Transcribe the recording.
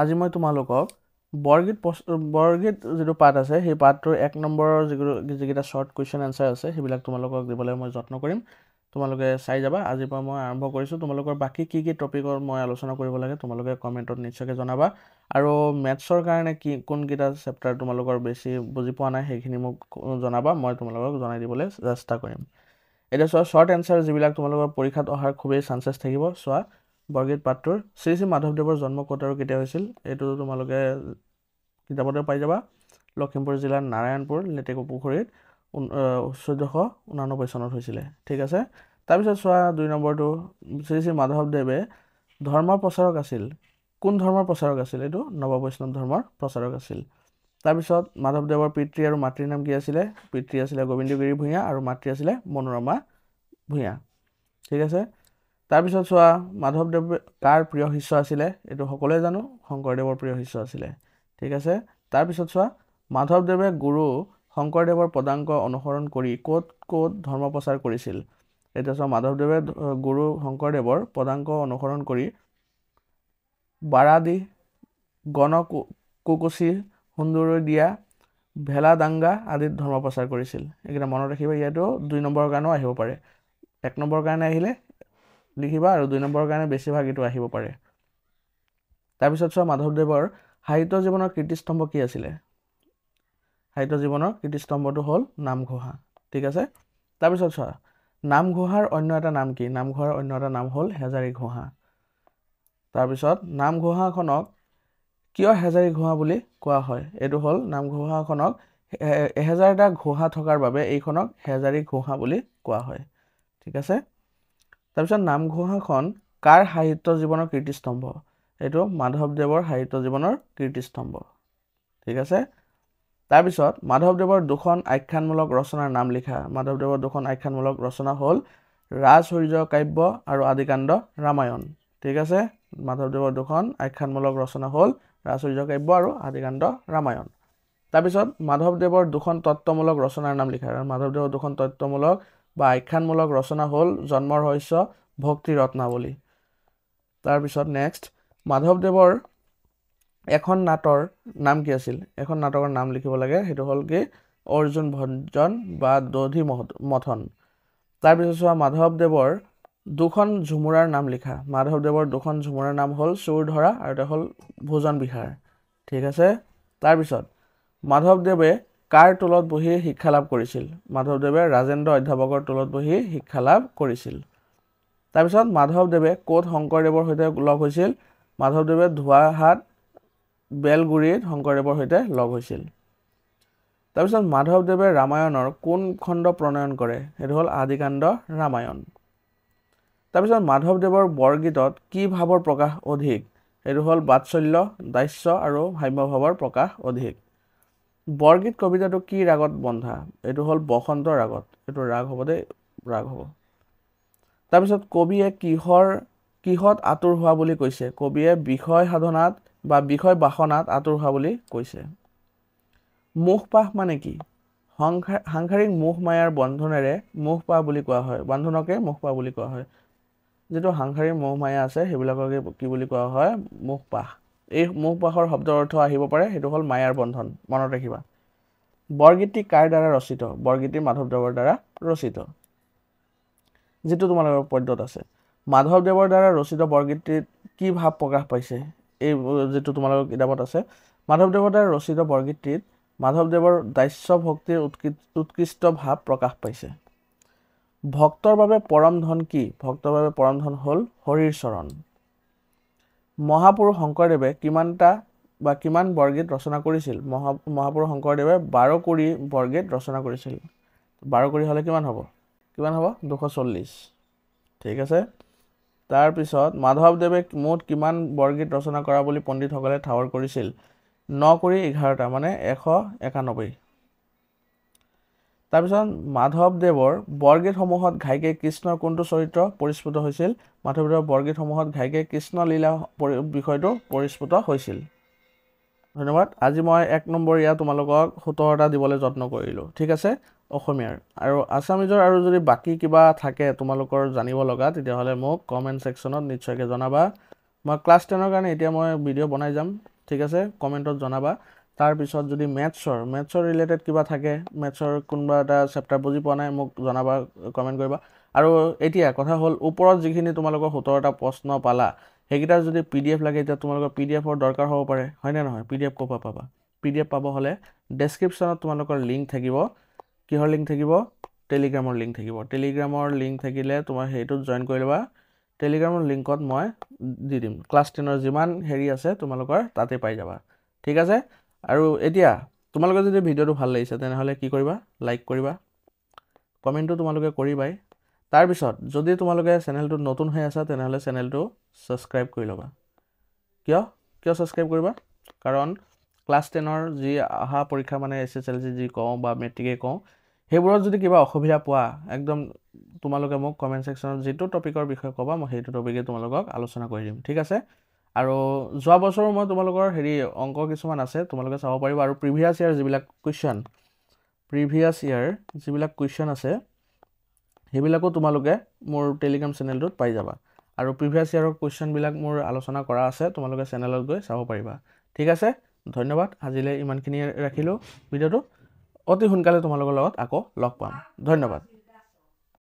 আজি মই তোমালোকক বৰগীত যিটো পাঠ আছে সেই পাঠটোৰ 1 নম্বৰৰ যিকেইটা শ্বৰ্ট কুৱেশ্যন এনচাৰ আছে সেইবিলাক তোমালোকক দিবলৈ মই যত্ন কৰিম। তোমালোকে চাই যাবা। আজিৰ পৰা মই আৰম্ভ কৰিছোঁ। তোমালোকৰ বাকী কি টপিকৰ মই আলোচনা কৰিব লাগে তোমালোকে কমেণ্টত নিশ্চয়কৈ জনাবা। আৰু মেথছৰ কাৰণে কোনকেইটা চেপ্টাৰ তোমালোকৰ বেছি বুজি পোৱা নাই সেইখিনি মোক জনাবা। মই তোমালোকক জনাই দিবলৈ চেষ্টা কৰিম। এতিয়া চোৱা, শ্বৰ্ট এনচাৰ যিবিলাক তোমালোকৰ পৰীক্ষাত অহাৰ খুবেই চান্সেছ থাকিব। চোৱা, বৰগীত পাঠটোৰ শ্ৰী শ্ৰী মাধৱদেৱৰ জন্ম ক'ত আৰু কেতিয়া হৈছিল এইটো তোমালোকে কিতাপতে পাই যাবা। লখিমপুৰ জিলাৰ নাৰায়ণপুৰ লেটেকুপুখুৰীত 1489 চনত হৈছিলে। ঠিক আছে। তাৰপিছত চোৱা 2 নম্বৰটো, শ্ৰী শ্ৰী মাধৱদেৱে ধৰ্মৰ প্ৰচাৰক আছিল। কোন ধৰ্মৰ প্ৰচাৰক আছিল? এইটো নৱবৈষ্ণৱ ধৰ্মৰ প্ৰচাৰক আছিল। তাৰপিছত মাধৱদেৱৰ পিতৃ আৰু মাতৃৰ নাম কি আছিলে? পিতৃ আছিলে গোবিন্দগিৰি ভূঞা আৰু মাতৃ আছিলে মনোৰমা ভূঞা। ঠিক আছে। তাৰপিছত চোৱা, মাধৱদেৱ কাৰ প্ৰিয় শিষ্য আছিলে? এইটো সকলোৱে জানো, শংকৰদেৱৰ প্ৰিয় শিষ্য আছিলে। ঠিক আছে। তাৰপিছত চোৱা, মাধৱদেৱে গুৰু শংকৰদেৱৰ পদাংক অনুসৰণ কৰি ক'ত ক'ত ধৰ্ম প্ৰচাৰ কৰিছিল? এতিয়া চোৱা, মাধৱদেৱে গুৰু শংকৰদেৱৰ পদাংক অনুসৰণ কৰি বাৰাদি, গণকুকুচি, সুন্দৰীদিয়া, ভেলাদাঙ্গা আদিত ধৰ্ম প্ৰচাৰ কৰিছিল। এইকেইটা মনত ৰাখিবা। ইয়াতো 2 নম্বৰৰ কাৰণেও আহিব পাৰে। 1 নম্বৰৰ কাৰণে আহিলে লিখিবা আৰু 2 নম্বৰৰ কাৰণে বেছিভাগ এইটো আহিব পাৰে। তাৰপিছত চোৱা, মাধৱদেৱৰ সাহিত্য জীৱনৰ কীৰ্তিস্তম্ভ কি আছিলে? সাহিত্য জীৱনৰ কীৰ্তিস্তম্ভটো হ'ল নামঘোষা। ঠিক আছে। তাৰপিছত চোৱা, নামঘোষাৰ অন্য এটা নাম কি? নামঘোষাৰ অন্য এটা নাম হ'ল হেজাৰী ঘোষা। তাৰপিছত নামঘোষাখনক কিয় হেজাৰী ঘোষা বুলি কোৱা হয়? এইটো হ'ল নামঘোষাখনক 1000টা ঘোষা থকাৰ বাবে এইখনক হেজাৰী ঘোষা বুলি কোৱা হয়। ঠিক আছে। তাৰপিছত নামঘোষাখন কাৰ সাহিত্য জীৱনৰ কীৰ্তিস্তম্ভ? এইটো মাধৱদেৱৰ সাহিত্য জীৱনৰ কীৰ্তিস্তম্ভ। ঠিক আছে। তাৰপিছত মাধৱদেৱৰ 2খন আখ্যানমূলক ৰচনাৰ নাম লিখা। মাধৱদেৱৰ 2খন আখ্যানমূলক ৰচনা হ'ল ৰাজসূৰ্য কাব্য আৰু আদিকাণ্ড ৰামায়ণ। ঠিক আছে। মাধৱদেৱৰ 2খন আখ্যানমূলক ৰচনা হ'ল ৰাজসূৰ্য কাব্য আৰু আদিকাণ্ড ৰামায়ণ। তাৰপিছত মাধৱদেৱৰ 2খন তত্ত্বমূলক ৰচনাৰ নাম লিখা। মাধৱদেৱৰ 2খন তত্ত্বমূলক বা আখ্যানমূলক ৰচনা হ'ল জন্মৰ ৰহস্য, ভক্তি ৰত্নাৱলী। তাৰপিছত নেক্সট, মাধৱদেৱৰ এখন নাটৰ নাম কি আছিল? এখন নাটকৰ নাম লিখিব লাগে। সেইটো হ'ল কি? অৰ্জুন ভঞ্জন বা দধি মথন। তাৰপিছত চোৱা, মাধৱদেৱৰ 2খন ঝুমুৰাৰ নাম লিখা। মাধৱদেৱৰ 2খন ঝুমুৰাৰ নাম হ'ল চোৰ ধৰা আৰু এটা হ'ল ভোজন বিহাৰ। ঠিক আছে। তাৰপিছত মাধৱদেৱে কাৰ টোলত বহি শিক্ষা লাভ কৰিছিল? মাধৱদেৱে ৰাজেন্দ্ৰ অধ্যাপকৰ টোলত বহি শিক্ষা লাভ কৰিছিল। তাৰপিছত মাধৱদেৱে ক'ত শংকৰদেৱৰ সৈতে লগ হৈছিল? মাধৱদেৱে ধোৱাহাট বেলগুৰিত শংকৰদেৱৰ সৈতে লগ হৈছিল। তাৰপিছত মাধৱদেৱে ৰামায়ণৰ কোন খণ্ড প্ৰণয়ন কৰে? সেইটো হ'ল আদিকাণ্ড ৰামায়ণ। তাৰপিছত মাধৱদেৱৰ বৰগীতত কি ভাৱৰ প্ৰকাশ অধিক? এইটো হ'ল বাৎসল্য, দাস্য আৰু ভাম্যভাৱৰ প্ৰকাশ অধিক। বৰগীত কবিতাটো কি ৰাগত বন্ধা? এইটো হ'ল বসন্ত ৰাগত। এইটো ৰাগ হ'ব দেই, ৰাগ হ'ব। তাৰপিছত কবিয়ে কিহত আতুৰ হোৱা বুলি কৈছে? কবিয়ে বিষয় সাধনাত বা বিষয় বাসনাত আতুৰ হোৱা বুলি কৈছে। মোহপাশ মানে কি? সাংসাৰিক মোহ মায়াৰ বন্ধনেৰে মোহপাশ বুলি কোৱা হয়। বান্ধোনকে মোহপাশ বুলি কোৱা হয়। যিটো সাংসাৰিক মোহ মায়া আছে সেইবিলাককে কি বুলি কোৱা হয়? মোহপাশ। এই মোহপাশৰ শব্দৰ অৰ্থ আহিব পাৰে, সেইটো হ'ল মায়াৰ বন্ধন। মনত ৰাখিবা। বৰগীতটি কাৰ দ্বাৰা ৰচিত? বৰগীতটি মাধৱদেৱৰ দ্বাৰা ৰচিত। যিটো তোমালোকৰ পদ্যত আছে, মাধৱদেৱৰ দ্বাৰা ৰচিত বৰগীতটিত কি ভাৱ প্ৰকাশ পাইছে? এই যিটো তোমালোকৰ কিতাপত আছে, মাধৱদেৱৰ দ্বাৰা ৰচিত বৰগীতটিত মাধৱদেৱৰ দাস্য ভক্তিৰ উৎকৃষ্ট ভাৱ প্ৰকাশ পাইছে। ভক্তৰ বাবে পৰম ধন কি? ভক্তৰ বাবে পৰম ধন হ'ল হৰিৰ চৰণ। মহাপুৰুষ শংকৰদেৱে কিমান বৰগীত ৰচনা কৰিছিল? মহাপুৰুষ শংকৰদেৱে 12 কুৰি বৰগীত ৰচনা কৰিছিল। 12 কুৰি হ'লে কিমান হ'ব? 240। ঠিক আছে। তাৰপিছত মাধৱদেৱে মুঠ কিমান বৰগীত ৰচনা কৰা বুলি পণ্ডিতসকলে ঠাৱৰ কৰিছিল? 9 কুৰি 11টা, মানে 191। তাৰপিছত মাধৱদেৱৰ বৰগীতসমূহত ঘাইকে কৃষ্ণৰ কোনটো চৰিত্ৰ পৰিস্ফুট হৈছিল? মাধৱদেৱৰ বৰগীতসমূহত ঘাইকে কৃষ্ণ লীলা বিষয়টো পৰিস্ফুট হৈছিল। ধন্যবাদ। আজি মই 1 নম্বৰীয়া তোমালোকক 17টা দিবলৈ যত্ন কৰিলোঁ। ঠিক আছে, অসমীয়াৰ। আৰু আছামিজৰ আৰু যদি বাকী কিবা থাকে তোমালোকৰ জানিব লগা, তেতিয়াহ'লে মোক কমেণ্ট ছেকশ্যনত নিশ্চয়কৈ জনাবা। মই ক্লাছ 10ৰ কাৰণে এতিয়া মই ভিডিঅ' বনাই যাম ঠিক আছে কমেণ্টত জনাবা তাৰপিছত যদি মেথছৰ ৰিলেটেড কিবা থাকে মেথছৰ কোনোবা এটা চেপ্টাৰ বুজি পোৱা নাই মোক জনাবা কমেণ্ট কৰিবা আৰু এতিয়া কথা হ'ল ওপৰত যিখিনি তোমালোকৰ 17টা প্ৰশ্ন পালা সেইকেইটাৰ যদি PDF লাগে এতিয়া তোমালোকৰ PDFৰ দৰকাৰ হ'ব পাৰে হয়নে নহয় PDF ক'পা পাবা PDF পাব হ'লে ডেছক্ৰিপশ্যনত তোমালোকৰ লিংক থাকিব কিহৰ লিংক থাকিব টেলিগ্ৰামৰ লিংক থাকিব টেলিগ্ৰামৰ লিংক থাকিলে তোমাৰ সেইটোত জয়েন কৰি ল'বা টেলিগ্ৰামৰ লিংকত মই দি দিম ক্লাছ 10ৰ যিমান হেৰি আছে তোমালোকৰ তাতে পাই যাবা ঠিক আছে আৰু এতিয়া তোমালোকৰ যদি ভিডিঅ'টো ভাল লাগিছে তেনেহ'লে কি কৰিবা লাইক কৰিবা কমেণ্টটো তোমালোকে কৰিবাই তাৰপিছত যদি তোমালোকে চেনেলটো নতুন হৈ আছা তেনেহ'লে চেনেলটো ছাবস্ক্ৰাইব কৰি ল'বা কিয় ছাবস্ক্ৰাইব কৰিবা কাৰণ ক্লাছ 10ৰ যি অহা পৰীক্ষা মানে SSLC যি কওঁ বা মেট্ৰিকে কওঁ সেইবোৰত যদি কিবা অসুবিধা পোৱা একদম তোমালোকে মোক কমেণ্ট ছেকশ্যনত যিটো টপিকৰ বিষয়ে ক'বা মই সেইটো টপিকে তোমালোকক আলোচনা কৰি দিম ঠিক আছে আৰু যোৱা বছৰো মই তোমালোকৰ হেৰি অংক কিছুমান আছে তোমালোকে চাব পাৰিবা আৰু প্ৰিভিয়াছ ইয়াৰ যিবিলাক কুৱেশ্যন আছে সেইবিলাকো তোমালোকে মোৰ টেলিগ্ৰাম চেনেলটোত পাই যাবা আৰু প্ৰিভিয়াছ ইয়াৰৰ কুৱেশ্যনবিলাক মোৰ আলোচনা কৰা আছে তোমালোকে চেনেলত গৈ চাব পাৰিবা ঠিক আছে ধন্যবাদ আজিলৈ ইমানখিনি ৰাখিলোঁ ভিডিঅ'টো অতি সোনকালে তোমালোকৰ লগত আকৌ লগ পাম ধন্যবাদ